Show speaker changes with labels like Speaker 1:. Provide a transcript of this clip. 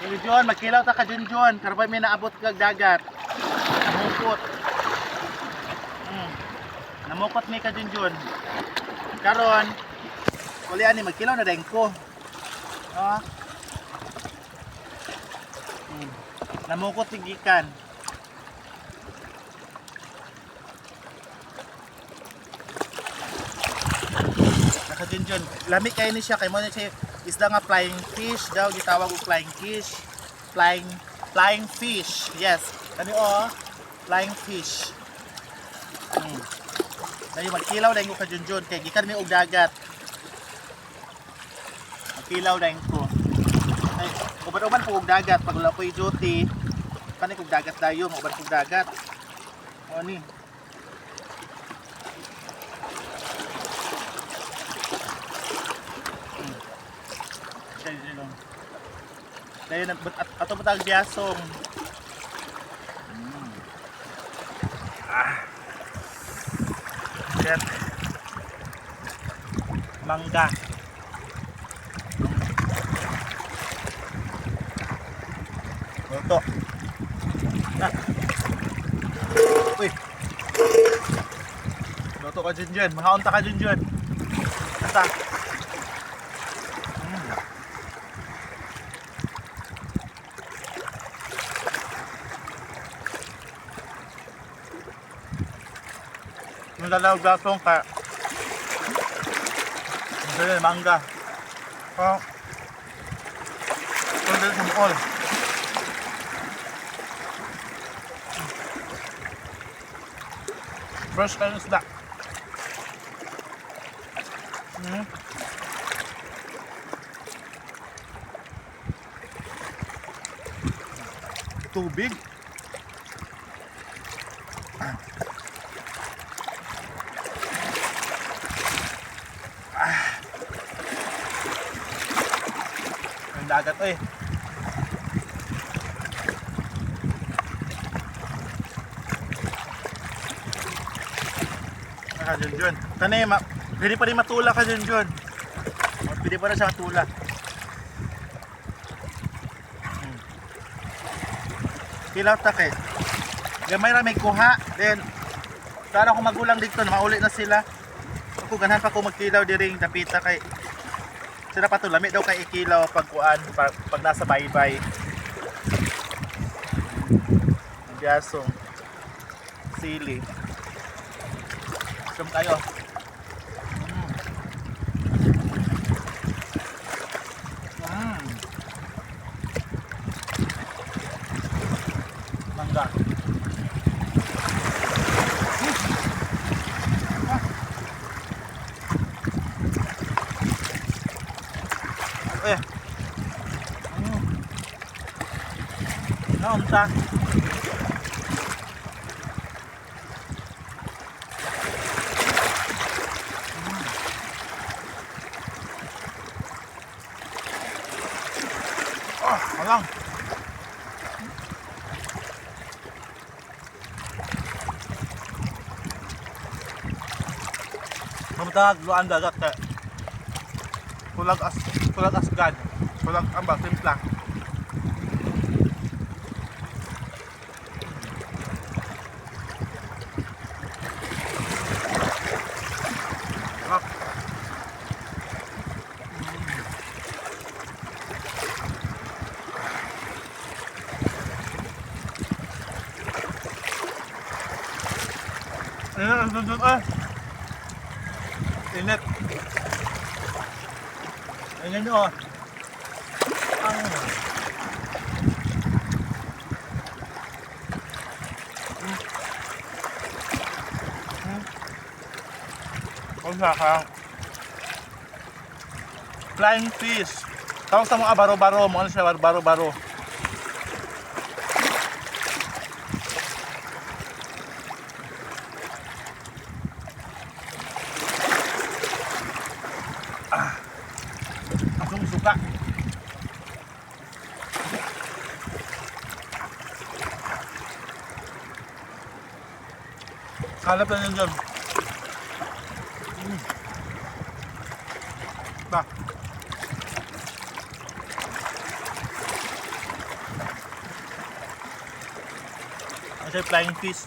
Speaker 1: Junjun, magkilaw ta ka Junjun. Karabay may naabot kag dagat. Namukot. Namukot mi ka Junjun. Karon, kulian ni magkilaw na dahil ko. Oh. Namukot tigikan. Naka Junjun. Lami kayo ni siya kay mo na siya isda nga flying fish daw gitawag og flying fish. Flying fish. Yes. Kani flying fish. Dayo magkilaw dahil ko ka Junjun kay gikan mi og dagat. Magkilaw dahil ko. Ay, uban-uban po og dagat pag wala ko'y duty. Kani kog dagat dayo, uban kog dagat. O ni. Dayo ato patag biasong. Yan. Mangga. Luto. Uy. Luto ka Junjun. Mga unta ka Junjun. Ata. Yung dalawang gasong ka yung mangga yung dalawang sumukol fresh kayo isda tubig dagat ka Junjun. Kani pwede pa rin matula ka Junjun. Pwede pa rin siya matula. Kilaw ta kay. Gamay ra may kuha. Then para ako magulang dito na mauli na sila. Ako ganahan pa ko magkilaw diring dapita kay sila pa to lami daw kay ikilaw pag kuan pag nasa baybay. Biasong sili. Sum tayo. Mangga. Naunta. Malang. Mamatag luan dagat ka. Kulag asgad. Kulag ambak timpla. Init. Ayan nyo flying fish. Tawag sa mga baro-baro. Mga siya baro-baro. Ang suka. Kalap lang yun dyan. Ba. Kasi flying fish.